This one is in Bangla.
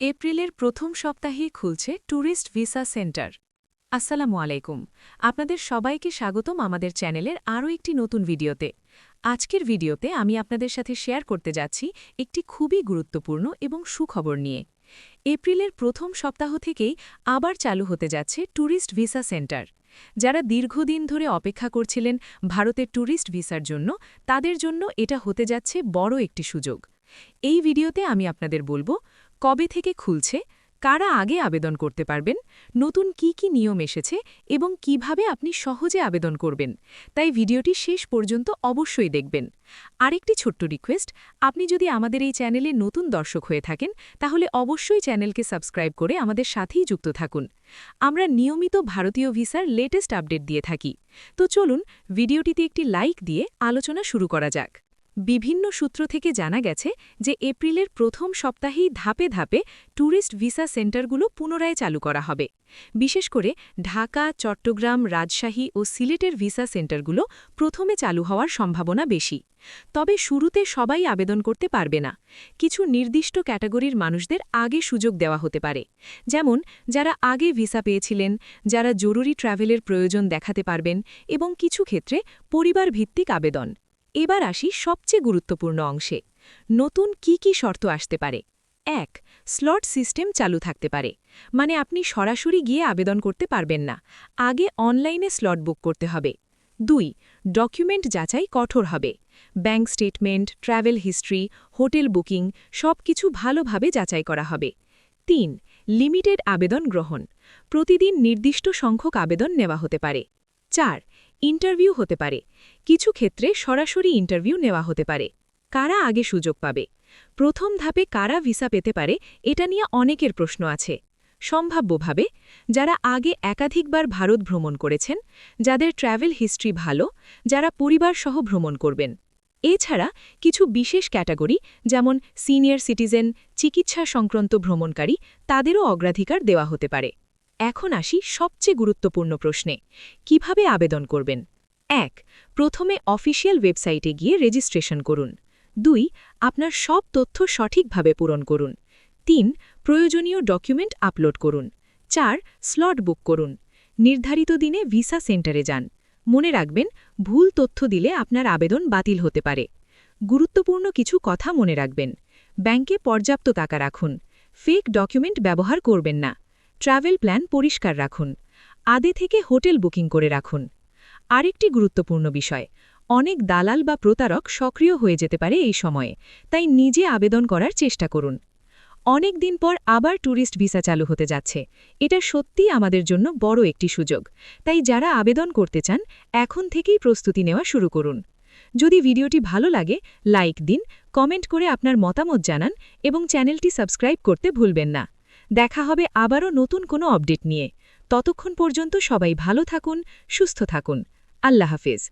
এপ্রিলের প্রথম সপ্তাহেই খুলছে ট্যুরিস্ট ভিসা সেন্টার। আসসালামু আলাইকুম, আপনাদের সবাইকে স্বাগতম আমাদের চ্যানেলের আরও একটি নতুন ভিডিওতে। আজকের ভিডিওতে আমি আপনাদের সাথে শেয়ার করতে যাচ্ছি একটি খুবই গুরুত্বপূর্ণ এবং সুখবর নিয়ে। এপ্রিলের প্রথম সপ্তাহ থেকেই আবার চালু হতে যাচ্ছে ট্যুরিস্ট ভিসা সেন্টার। যারা দীর্ঘদিন ধরে অপেক্ষা করছিলেন ভারতের ট্যুরিস্ট ভিসার জন্য, তাদের জন্য এটা হতে যাচ্ছে বড় একটি সুযোগ। এই ভিডিওতে আমি আপনাদের বলবো কবে থেকে খুলছে, কারা আগে আবেদন করতে পারবেন, নতুন কি নিয়ম এসেছে এবং কিভাবে আপনি সহজে আবেদন করবেন। তাই ভিডিওটি শেষ পর্যন্ত অবশ্যই দেখবেন। আরেকটি ছোট্ট রিকোয়েস্ট, আপনি যদি আমাদের এই চ্যানেলে নতুন দর্শক হয়ে থাকেন তাহলে অবশ্যই চ্যানেলকে সাবস্ক্রাইব করে আমাদের সাথেই যুক্ত থাকুন। আমরা নিয়মিত ভারতীয় ভিসার লেটেস্ট আপডেট দিয়ে থাকি। তো চলুন ভিডিওটিতে একটি লাইক দিয়ে আলোচনা শুরু করা যাক। বিভিন্ন সূত্র থেকে জানা গেছে যে এপ্রিলের প্রথম সপ্তাহেই ধাপে ধাপে ট্যুরিস্ট ভিসা সেন্টারগুলো পুনরায় চালু করা হবে। বিশেষ করে ঢাকা, চট্টগ্রাম, রাজশাহী ও সিলেটের ভিসা সেন্টারগুলো প্রথমে চালু হওয়ার সম্ভাবনা বেশি। তবে শুরুতে সবাই আবেদন করতে পারবে না। কিছু নির্দিষ্ট ক্যাটাগরির মানুষদের আগে সুযোগ দেওয়া হতে পারে, যেমন যারা আগে ভিসা পেয়েছিলেন, যারা জরুরি ট্র্যাভেলের প্রয়োজন দেখাতে পারবেন এবং কিছু ক্ষেত্রে পরিবার ভিত্তিক আবেদন। এবার আসি সবচেয়ে গুরুত্বপূর্ণ অংশে। নতুন কি শর্ত আসতে পারে। ১. স্লট সিস্টেম চালু থাকতে পারে, মানে আপনি সরাসরি গিয়ে আবেদন করতে পারবেন না, আগে অনলাইনে স্লট বুক করতে হবে। ২. ডকুমেন্ট যাচাই কঠোর হবে। Bank statement, travel history, hotel booking সবকিছু ভালোভাবে যাচাই করা হবে। ৩. লিমিটেড আবেদন গ্রহণ, প্রতিদিন নির্দিষ্ট সংখ্যক আবেদন নেওয়া হতে পারে। ৪. ইন্টারভিউ হতে পারে, কিছু ক্ষেত্রে সরাসরি ইন্টারভিউ নেওয়া হতে পারে। কারা আগে সুযোগ পাবে? প্রথম ধাপে কারা ভিসা পেতে পারে, এটা নিয়ে অনেকের প্রশ্ন আছে। সম্ভাব্যভাবে যারা আগে একাধিকবার ভারত ভ্রমণ করেছেন, যাদের ট্র্যাভেল হিস্ট্রি ভালো, যারা পরিবারসহ ভ্রমণ করবেন। এছাড়া কিছু বিশেষ ক্যাটাগরি যেমন সিনিয়র সিটিজেন, চিকিৎসা সংক্রান্ত ভ্রমণকারী, তাদেরও অগ্রাধিকার দেওয়া হতে পারে। এখন আসি সবচেয়ে গুরুত্বপূর্ণ প্রশ্নে, কিভাবে আবেদন করবেন। ১. প্রথমে অফিসিয়াল ওয়েবসাইটে গিয়ে রেজিস্ট্রেশন করুন। ২. আপনার সব তথ্য সঠিকভাবে পূরণ করুন। ৩. প্রয়োজনীয় ডকুমেন্ট আপলোড করুন। ৪. স্লট বুক করুন। নির্ধারিত দিনে ভিসা সেন্টারে যান। মনে রাখবেন, ভুল তথ্য দিলে আপনার আবেদন বাতিল হতে পারে। গুরুত্বপূর্ণ কিছু কথা মনে রাখবেন। ব্যাংকে পর্যাপ্ত টাকা রাখুন। ফেক ডকুমেন্ট ব্যবহার করবেন না। ট্রাভেল প্ল্যান পরিষ্কার রাখুন। আগে থেকে হোটেল বুকিং করে রাখুন। আরেকটি গুরুত্বপূর্ণ বিষয়, অনেক দালাল বা প্রতারক সক্রিয় হয়ে যেতে পারে এই সময়ে, তাই নিজে আবেদন করার চেষ্টা করুন। অনেক দিন পর আবার ট্যুরিস্ট ভিসা চালু হতে যাচ্ছে, এটা সত্যিই আমাদের জন্য বড় একটি সুযোগ। তাই যারা আবেদন করতে চান, এখন থেকেই প্রস্তুতি নেওয়া শুরু করুন। যদি ভিডিওটি ভালো লাগে, লাইক দিন, কমেন্ট করে আপনার মতামত জানান এবং চ্যানেলটি সাবস্ক্রাইব করতে ভুলবেন না। দেখা হবে আবারও নতুন কোনো আপডেট নিয়ে। ততক্ষণ পর্যন্ত সবাই ভালো থাকুন, সুস্থ থাকুন। আল্লাহ হাফেজ।